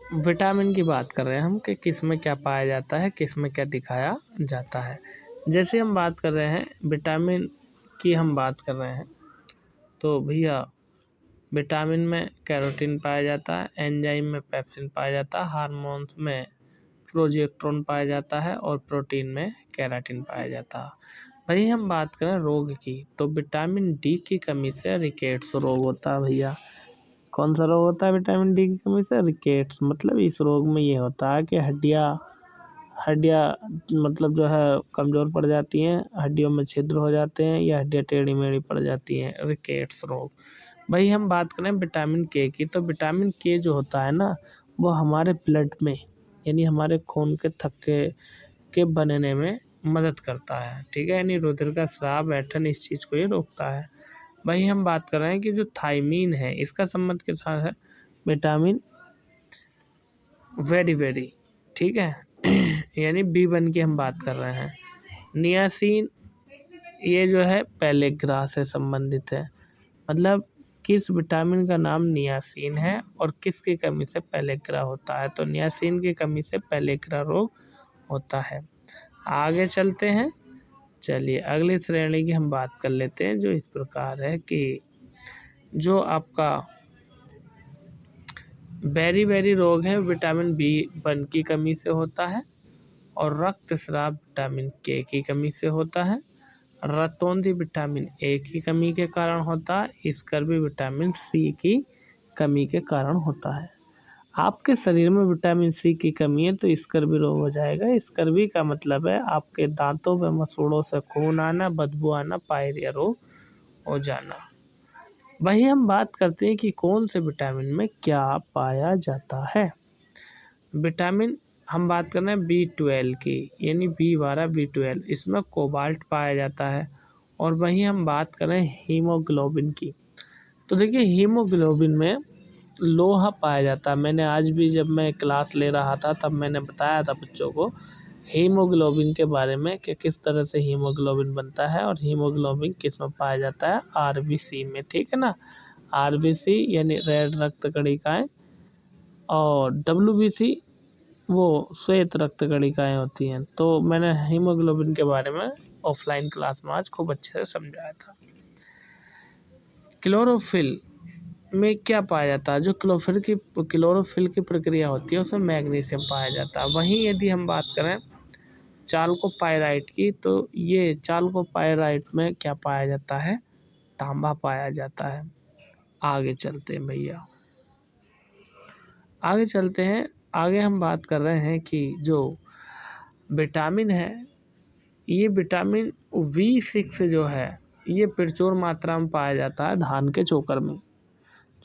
Vitamin की बात कर रहे हैं हम कि किस में क्या पाया जाता है, किस में क्या दिखाया जाता है। जैसे हम बात कर रहे हैं विटामिन की, हम बात कर रहे हैं तो भैया विटामिन में कैरोटीन पाया जाता है, एंजाइम में पेप्सिन पाया जाता है, हार्मोन्स में प्रोजेस्टेरोन पाया जाता है और प्रोटीन में केराटिन पाया जाता है। वही हम बात करें रोग की तो विटामिन डी की कमी से रिकेट्स रोग होता है। भैया कौन सा रोग होता है विटामिन डी की कमी से? रिकेट्स। मतलब इस रोग में ये होता है कि हड्डियाँ मतलब जो है कमज़ोर पड़ जाती हैं, हड्डियों में छिद्र हो जाते हैं या हड्डियाँ टेढ़ी मेढ़ी पड़ जाती हैं, रिकेट्स रोग। वही हम बात करें विटामिन के की तो विटामिन के जो होता है ना, वो हमारे ब्लड में यानी हमारे खून के थक्के के बनने में मदद करता है, ठीक है। यानी रुधिर का स्राव, ऐंठन, इस चीज़ को ये रोकता है। वही हम बात कर रहे हैं कि जो थायमीन है इसका संबंध के साथ है विटामिन वेरी, ठीक है। यानी B1 की हम बात कर रहे हैं। नियासिन ये जो है पहले ग्रह से संबंधित है। मतलब किस विटामिन का नाम नियासिन है और किसकी कमी से पहले ग्रह होता है? तो नियासिन की कमी से पहले ग्रह रोग होता है। आगे चलते हैं। चलिए अगली श्रेणी की हम बात कर लेते हैं जो इस प्रकार है कि जो आपका बेरी रोग है विटामिन B1 की कमी से होता है और रक्तस्राव विटामिन के की कमी से होता है। रतौंधी विटामिन ए की कमी के कारण होता है। स्कर्वी विटामिन सी की कमी के कारण होता है। आपके शरीर में विटामिन सी की कमी है तो स्कर्वी रोग हो जाएगा। स्कर्वी का मतलब है आपके दांतों में मसूड़ों से खून आना, बदबू आना, पायरिया रोग हो जाना। वही हम बात करते हैं कि कौन से विटामिन में क्या पाया जाता है। विटामिन हम बात कर रहे हैं B12 की, यानी B12 B12, इसमें कोबाल्ट पाया जाता है। और वहीं हम बात करें हीमोग्लोबिन की तो देखिए हीमोग्लोबिन में लोहा पाया जाता है। मैंने आज भी जब मैं क्लास ले रहा था तब मैंने बताया था बच्चों को हीमोग्लोबिन के बारे में कि किस तरह से हीमोग्लोबिन बनता है और हीमोग्लोबिन किस में पाया जाता है, RBC में, ठीक है ना। RBC यानी रेड रक्त कणिकाएं और WBC वो श्वेत रक्त कणिकाएं होती हैं। तो मैंने हीमोग्लोबिन के बारे में ऑफलाइन क्लास में आज खूब अच्छे से समझाया था। क्लोरोफिल में क्या पाया जाता है? जो क्लोरोफिल की प्रक्रिया होती है उसमें मैग्नीशियम पाया जाता है। वहीं यदि हम बात करें चाल्कोपाइराइट की तो ये चाल्कोपाइराइट में क्या पाया जाता है? तांबा पाया जाता है। आगे चलते हैं भैया, आगे चलते हैं। आगे हम बात कर रहे हैं कि जो विटामिन है ये विटामिन B6 जो है ये प्रचुर मात्रा में पाया जाता है धान के चोकर में।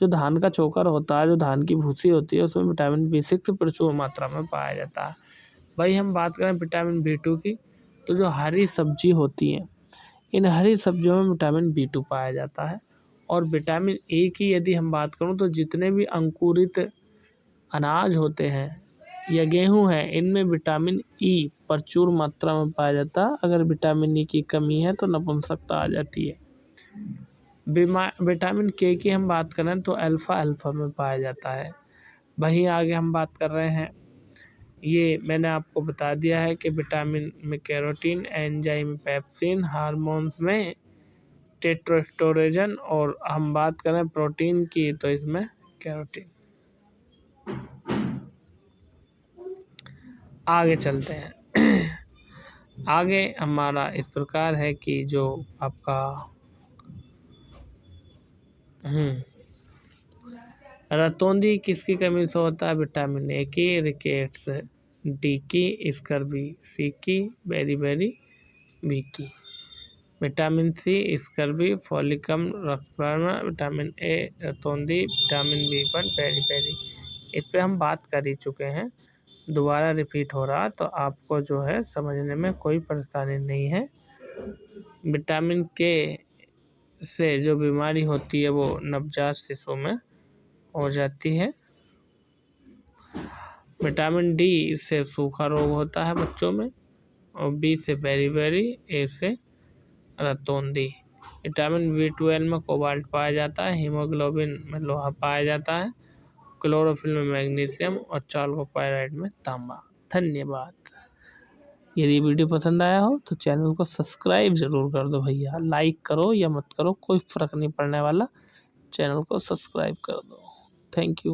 जो धान का चोकर होता है, जो धान की भूसी होती है, उसमें विटामिन B6 प्रचुर मात्रा में पाया जाता है। वही हम बात करें विटामिन B2 की तो जो हरी सब्जी होती है इन हरी सब्जियों में विटामिन B2 पाया जाता है। और विटामिन ए की यदि हम बात करूं तो जितने भी अंकुरित अनाज होते हैं या गेहूं है इनमें विटामिन ई प्रचुर मात्रा में पाया जाता है। अगर विटामिन ई की कमी है तो नपुंसकता आ जाती है। विटामिन के की हम बात करें तो अल्फ़ा में पाया जाता है। वहीं आगे हम बात कर रहे हैं, ये मैंने आपको बता दिया है कि विटामिन में कैरोटीन, एंजाइम में पेप्सिन, हार्मोन्स में टेस्टोस्टेरोन और हम बात करें प्रोटीन की तो इसमें कैरोटीन। आगे चलते हैं। आगे हमारा इस प्रकार है कि जो आपका रतौंधी किसकी कमी से होता है? विटामिन ए की, रिकेट्स डी की, स्कर्वी सी की, बेरी बी की। विटामिन सी, स्कर्वी, फॉलिकम, रक्तवर्म, विटामिन ए, रतौंधी, विटामिन B1, बेरी। इस पे हम बात कर ही चुके हैं, दोबारा रिपीट हो रहा तो आपको जो है समझने में कोई परेशानी नहीं है। विटामिन के से जो बीमारी होती है वो नवजात शिशु में हो जाती है। विटामिन डी से सूखा रोग होता है बच्चों में और बी से बेरी, ए से रतौंधी। विटामिन B12 में कोबाल्ट पाया जाता है। हीमोग्लोबिन में लोहा पाया जाता है। क्लोरोफिल में मैग्नीशियम और चाल्कोपाइराइड में तांबा। धन्यवाद। यदि वीडियो पसंद आया हो तो चैनल को सब्सक्राइब ज़रूर कर दो भैया। लाइक करो या मत करो, कोई फ़र्क नहीं पड़ने वाला। चैनल को सब्सक्राइब कर दो। Thank you.